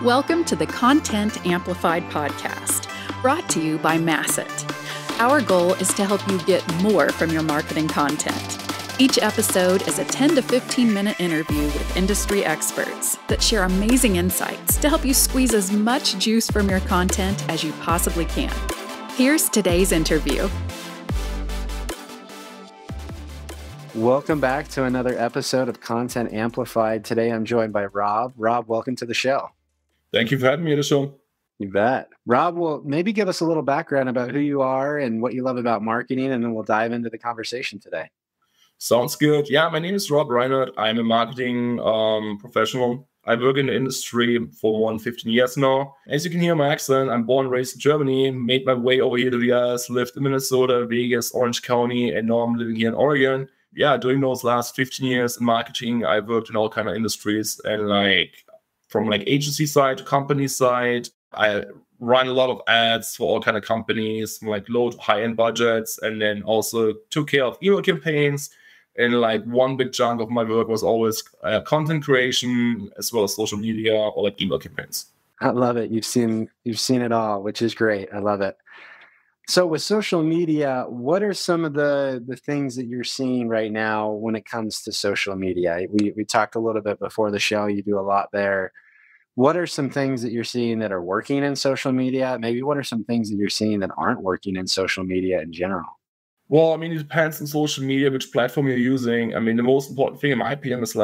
Welcome to the Content Amplified podcast, brought to you by Masset. Our goal is to help you get more from your marketing content. Each episode is a 10 to 15 minute interview with industry experts that share amazing insights to help you squeeze as much juice from your content as you possibly can. Here's today's interview. Welcome back to another episode of Content Amplified. Today I'm joined by Rob. Rob, welcome to the show. Thank you for having me on the show. You bet. Rob, will maybe give us a little background about who you are and what you love about marketing, and then we'll dive into the conversation today. Sounds good. Yeah, my name is Rob Reinhardt. I'm a marketing professional. I work in the industry for more than 15 years now. As you can hear my accent, I'm born and raised in Germany, made my way over here to the US, lived in Minnesota, Vegas, Orange County, and now I'm living here in Oregon. Yeah, during those last 15 years in marketing, I've worked in all kind of industries, and from agency side to company side. I run a lot of ads for all kind of companies, from low to high-end budgets, and then also took care of email campaigns. And one big chunk of my work was always content creation, as well as social media or email campaigns. I love it. You've seen it all, which is great. I love it. So with social media, what are some of the things that you're seeing right now when it comes to social media? We talked a little bit before the show. You do a lot there. What are some things that you're seeing that are working in social media? Maybe what are some things that you're seeing that aren't working in social media in general? Well, it depends on social media, which platform you're using. The most important thing in my opinion is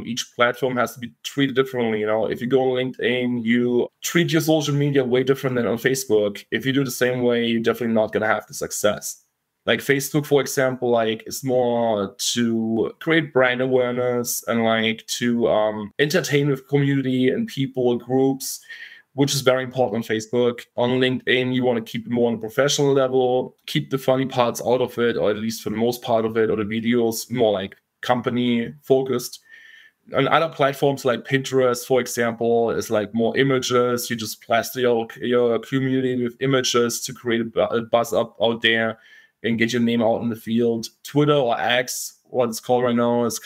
each platform has to be treated differently. If you go on LinkedIn, you treat your social media way different than on Facebook. If you do the same way, you're definitely not going to have the success. Facebook, for example, is more to create brand awareness and to entertain with community and people, groups, which is very important on Facebook. On LinkedIn, you want to keep it more on a professional level, keep the funny parts out of it, or at least for the most part of it, or the videos more company focused. On other platforms like Pinterest, for example, is more images. You just plaster your community with images to create a buzz up out there and get your name out in the field. Twitter or X, what it's called right now, is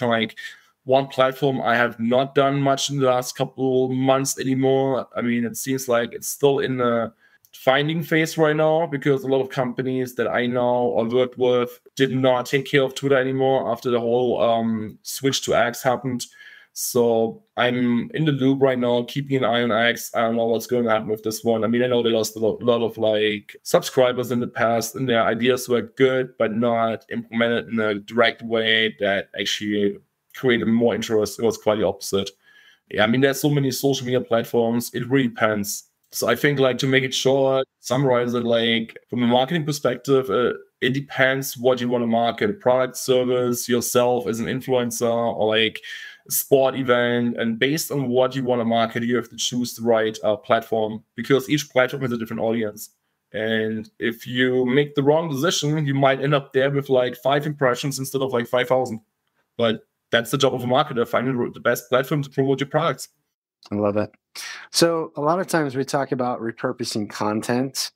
one platform I have not done much in the last couple months anymore. It seems like it's still in the finding phase right now, because a lot of companies that I know or worked with did not take care of Twitter anymore after the whole switch to X happened. So I'm in the loop right now, keeping an eye on X. I don't know what's going to happen with this one. I know they lost a lot of subscribers in the past, and their ideas were good, but not implemented in a direct way that actually created more interest. It was quite the opposite. Yeah, there's so many social media platforms. It really depends. So I think to make it short, summarize it, from a marketing perspective, it depends what you want to market: product, service, yourself as an influencer, or a sport event. And based on what you want to market, you have to choose the right platform, because each platform has a different audience. And if you make the wrong decision, you might end up there with 5 impressions instead of 5,000. But that's the job of a marketer, finding the best platform to promote your products. I love it. So a lot of times we talk about repurposing content,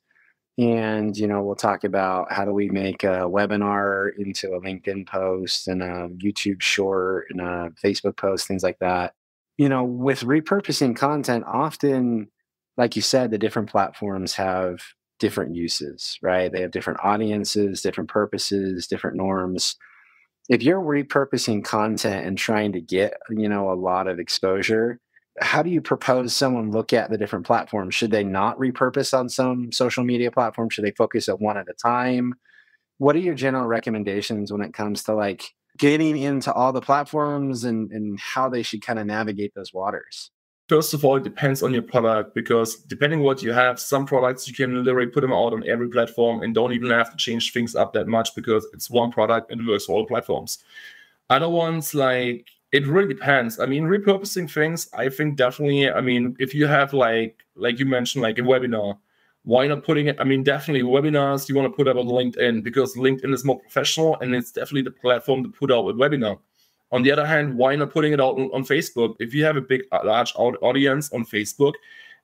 and, we'll talk about how do we make a webinar into a LinkedIn post and a YouTube short and a Facebook post, things like that. With repurposing content, often, like you said, the different platforms have different uses, right? They have different audiences, different purposes, different norms. If you're repurposing content and trying to get, a lot of exposure, how do you propose someone look at the different platforms? Should they not repurpose on some social media platform? Should they focus at one at a time? What are your general recommendations when it comes to getting into all the platforms and how they should kind of navigate those waters? First of all, it depends on your product, because depending on what you have, some products you can literally put them out on every platform and don't even have to change things up that much, because it's one product and it works for all platforms. Other ones, it really depends. Repurposing things, I think definitely, if you have like you mentioned, a webinar, why not putting it? Definitely webinars you want to put up on LinkedIn, because LinkedIn is more professional and it's definitely the platform to put out a webinar. On the other hand, why not putting it out on Facebook? If you have a large audience on Facebook,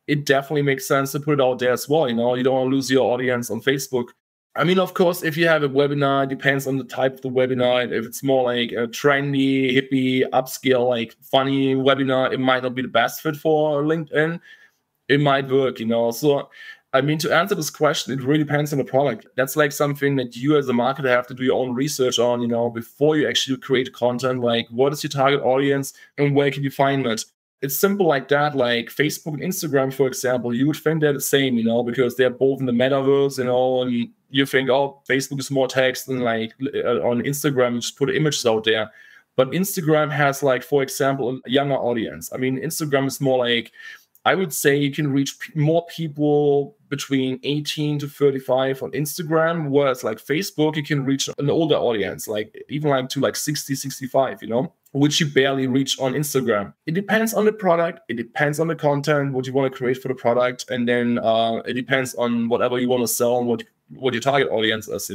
it definitely makes sense to put it out there as well. You don't want to lose your audience on Facebook. I mean, of course, if you have a webinar, it depends on the type of the webinar. If it's more like a trendy, hippie, upscale, like funny webinar, it might not be the best fit for LinkedIn. It might work, So, I mean, to answer this question, it really depends on the product. That's like something that you as a marketer have to do your own research on, before you actually create content. Like, what is your target audience and where can you find it? It's simple like that. Like Facebook and Instagram, for example, you would think they're the same, because they're both in the metaverse, and you think, oh, Facebook is more text and like on Instagram, you just put images out there. But Instagram has like, for example, a younger audience. I mean, Instagram is more like, I would say you can reach more people between 18 to 35 on Instagram, whereas like Facebook, you can reach an older audience, like even like to like 60, 65, which you barely reach on Instagram. It depends on the product. It depends on the content, what you want to create for the product. And then it depends on whatever you want to sell and what your target audience is,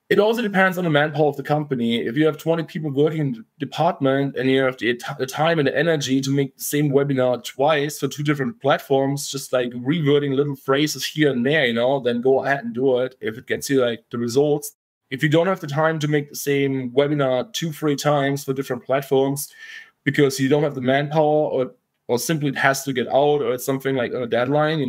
It also depends on the manpower of the company. If you have 20 people working in the department and you have the time and the energy to make the same webinar twice for 2 different platforms, just like rewording little phrases here and there, then go ahead and do it if it gets you like the results. If you don't have the time to make the same webinar 2-3 times for different platforms because you don't have the manpower or simply it has to get out or it's something like a deadline,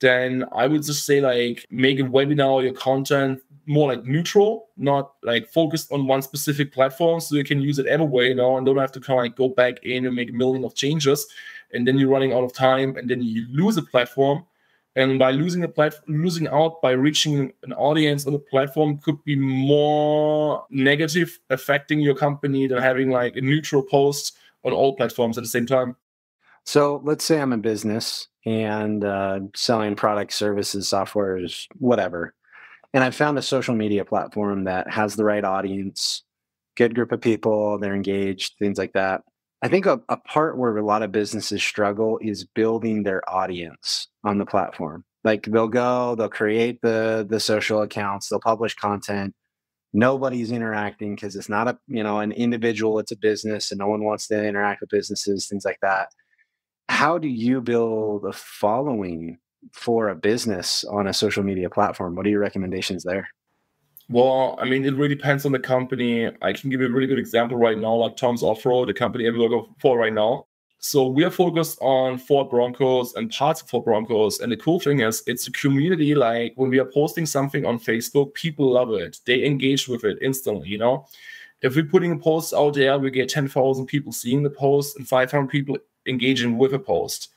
then I would just say like make a webinar or your content more like neutral, not like focused on one specific platform so you can use it everywhere, and don't have to kind of like go back in and make a million of changes. And then you're running out of time and then you lose a platform. And by losing out by reaching an audience on a platform could be more negative affecting your company than having like a neutral post on all platforms at the same time. So let's say I'm a business and selling products, services, softwares, whatever. And I've found a social media platform that has the right audience, good group of people, they're engaged, things like that. I think a part where a lot of businesses struggle is building their audience on the platform. Like they'll create the social accounts, they'll publish content. Nobody's interacting because it's not an individual, it's a business and no one wants to interact with businesses, things like that. How do you build a following for a business on a social media platform? What are your recommendations there? Well, I mean, it really depends on the company. I can give you a really good example right now, like Tom's Off-Road, the company I'm working for right now. So we are focused on Ford Broncos and parts of Ford Broncos. And the cool thing is it's a community. Like when we are posting something on Facebook, people love it. They engage with it instantly, If we're putting a post out there, we get 10,000 people seeing the post and 500 people engaging with a post.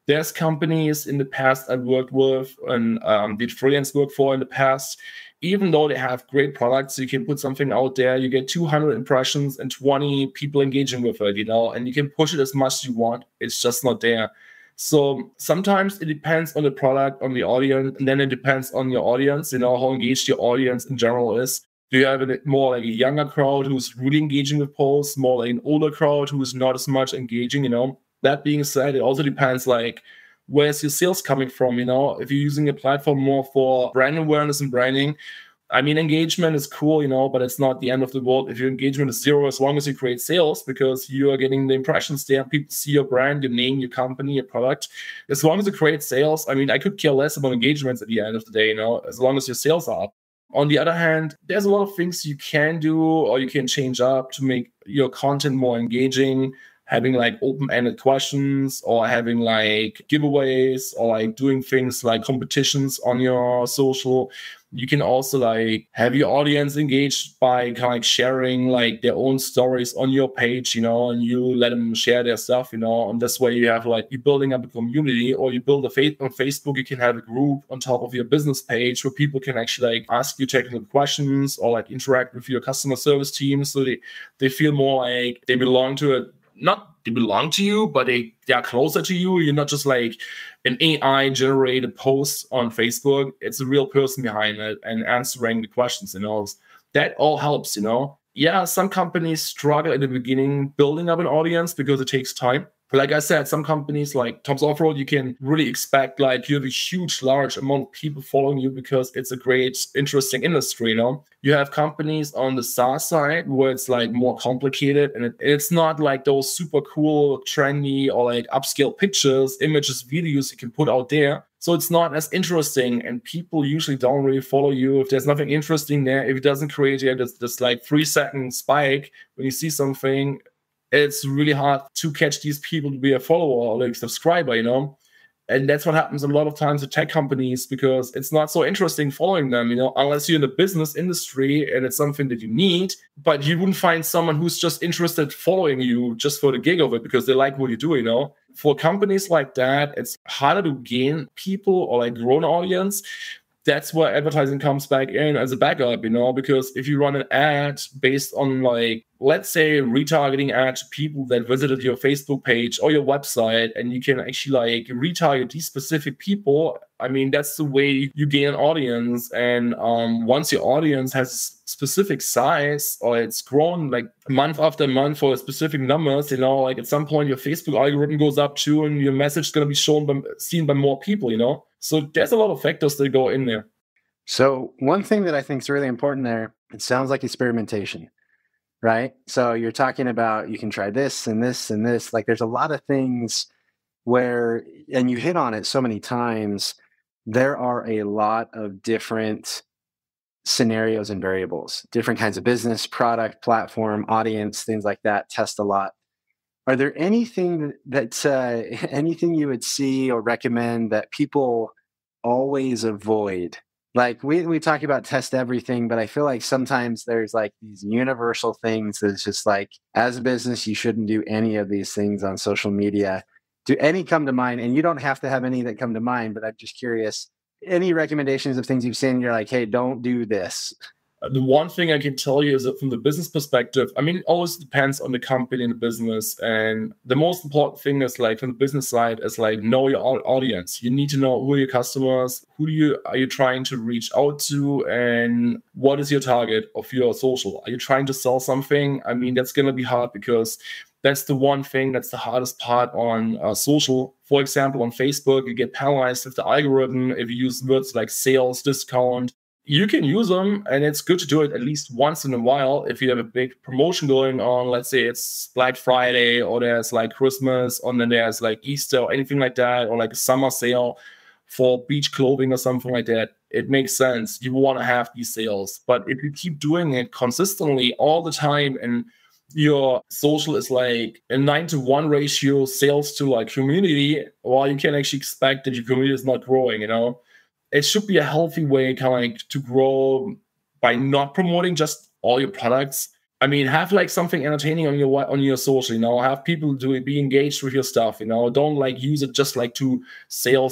There's companies in the past I've worked with and did freelance work for in the past. Even though they have great products, you can put something out there, you get 200 impressions and 20 people engaging with it, and you can push it as much as you want. It's just not there. So sometimes it depends on the product, on the audience, and then it depends on your audience, how engaged your audience in general is. Do you have more like a younger crowd who's really engaging with posts, more like an older crowd who is not as much engaging, That being said, it also depends like where's your sales coming from, If you're using a platform more for brand awareness and branding, I mean, engagement is cool, but it's not the end of the world. If your engagement is 0, as long as you create sales, because you are getting the impressions there, people see your brand, your name, your company, your product. As long as you create sales, I mean, I could care less about engagements at the end of the day, as long as your sales are up. On the other hand, there's a lot of things you can do or you can change up to make your content more engaging, having like open-ended questions or having like giveaways or like doing things like competitions on your social. You can also like have your audience engaged by kind of like sharing like their own stories on your page, and you let them share their stuff, and this way you have like you're building up a community, or you build on Facebook, you can have a group on top of your business page where people can actually like ask you technical questions or like interact with your customer service team. So they feel more like they belong to it. Not they belong to you, but they are closer to you. You're not just like an AI-generated post on Facebook. It's a real person behind it and answering the questions, That all helps, Yeah, some companies struggle at the beginning building up an audience because it takes time. But like I said, some companies like Tom's Off-Road, you can really expect like you have a huge, large amount of people following you because it's a great, interesting industry, You have companies on the SaaS side where it's like more complicated and it's not like those super cool, trendy or like upscale pictures, images, videos you can put out there. So it's not as interesting, and people usually don't really follow you if there's nothing interesting there. If it doesn't create this like 3-second spike when you see something, it's really hard to catch these people to be a follower or like subscriber, And that's what happens a lot of times with tech companies, because it's not so interesting following them, unless you're in the business industry and it's something that you need. But you wouldn't find someone who's just interested following you just for the gig of it because they like what you do, For companies like that, it's harder to gain people or like grow an audience. That's where advertising comes back in as a backup, because if you run an ad based on like, let's say, retargeting ad to people that visited your Facebook page or your website, and you can actually like retarget these specific people, I mean, that's the way you gain an audience. And once your audience has specific size or it's grown like month after month for specific numbers, like at some point your Facebook algorithm goes up too, and your message is going to be seen by more people, So there's a lot of factors that go in there. So one thing that I think is really important there, it sounds like experimentation, right? So you're talking about you can try this and this and this. Like there's a lot of things where, and you hit on it so many times, there are a lot of different scenarios and variables, different kinds of business, product, platform, audience, things like that, test a lot. Are there anything anything you would see or recommend that people always avoid? Like we talk about test everything, but I feel like sometimes there's like these universal things that's just like, as a business, you shouldn't do any of these things on social media. Do any come to mind? And you don't have to have any that come to mind, but I'm just curious, any recommendations of things you've seen, you're like, hey, don't do this? The one thing I can tell you is that from the business perspective, I mean, it always depends on the company and the business. And the most important thing is like from the business side is like know your audience. You need to know who are your customers, are you trying to reach out to, and what is your target of your social? Are you trying to sell something? I mean, that's going to be hard because that's the one thing that's the hardest part on social. For example, on Facebook, you get penalized with the algorithm if you use words like sales, discount. You can use them, and it's good to do it at least once in a while if you have a big promotion going on. Let's say it's Black Friday, or there's like Christmas, and then there's like Easter or anything like that, or like a summer sale for beach clothing or something like that. It makes sense. You want to have these sales. But if you keep doing it consistently all the time, and your social is like a 9-to-1 ratio sales to like community, well, you can actually expect that your community is not growing, It should be a healthy way kind of like to grow by not promoting just all your products. I mean, have like something entertaining on your social, have people be engaged with your stuff, don't like use it just like to sell,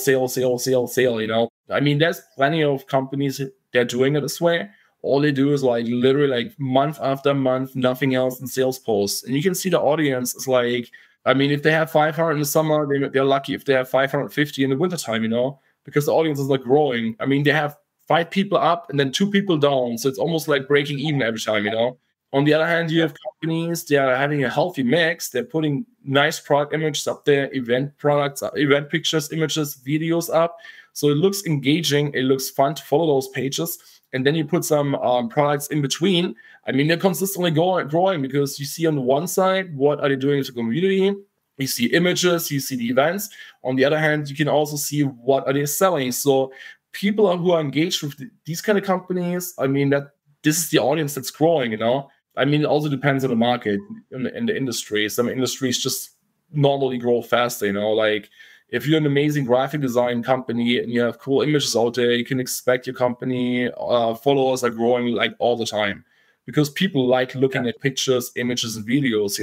I mean, there's plenty of companies they're doing it this way. All they do is like literally like month after month, nothing else in sales posts. And you can see the audience is like, I mean, if they have 500 in the summer, they're lucky if they have 550 in the wintertime, because the audience is not growing. I mean, they have 5 people up and then 2 people down. So it's almost like breaking even every time, On the other hand, you have companies, they are having a healthy mix. They're putting nice product images up there, event products, event pictures, images, videos up. So it looks engaging. It looks fun to follow those pages. And then you put some products in between. I mean, they're consistently growing because you see on the one side, what are they doing to the community? You see images, you see the events. On the other hand, you can also see what are they selling. So people who are engaged with these kind of companies, I mean, that this is the audience that's growing, I mean, it also depends on the market in the industry. Some industries just normally grow faster, like if you're an amazing graphic design company and you have cool images out there, you can expect your company followers are growing like all the time because people like looking at pictures, images, and videos,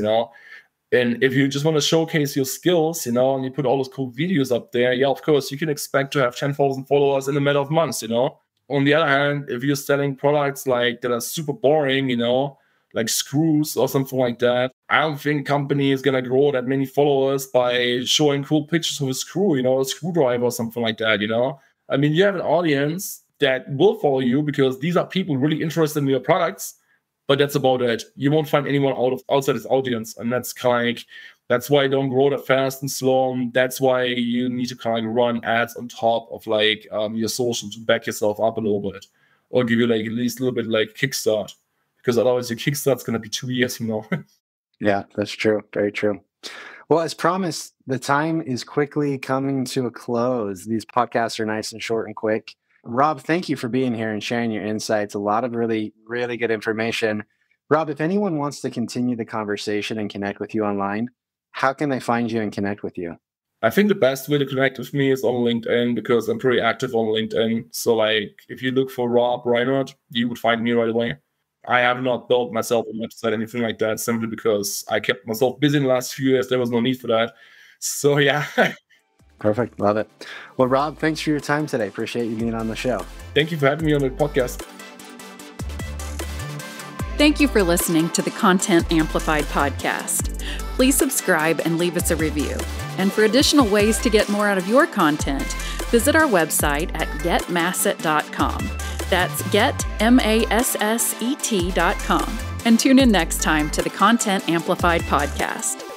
And if you just want to showcase your skills, and you put all those cool videos up there, yeah, of course, you can expect to have 10,000 followers in a matter of months, On the other hand, if you're selling products like that are super boring, like screws or something like that, I don't think company is going to grow that many followers by showing cool pictures of a screw, a screwdriver or something like that, I mean, you have an audience that will follow you because these are people really interested in your products. But that's about it. You won't find anyone outside this audience. And that's that's why you don't grow that fast and slow. And that's why you need to kind of run ads on top of like your social to back yourself up a little bit. Or give you like at least a little bit like kickstart. Because otherwise your kickstart's going to be 2 years, Yeah, that's true. Very true. Well, as promised, the time is quickly coming to a close. These podcasts are nice and short and quick. Rob, thank you for being here and sharing your insights. A lot of really, really good information. Rob, if anyone wants to continue the conversation and connect with you online, how can they find you and connect with you? I think the best way to connect with me is on LinkedIn because I'm pretty active on LinkedIn. So like if you look for Rob Reinhardt, you would find me right away. I have not built myself a website, anything like that, simply because I kept myself busy in the last few years. There was no need for that. So yeah. Perfect. Love it. Well, Rob, thanks for your time today. Appreciate you being on the show. Thank you for having me on the podcast. Thank you for listening to the Content Amplified podcast. Please subscribe and leave us a review. And for additional ways to get more out of your content, visit our website at getmasset.com. That's getmasset.com. And tune in next time to the Content Amplified podcast.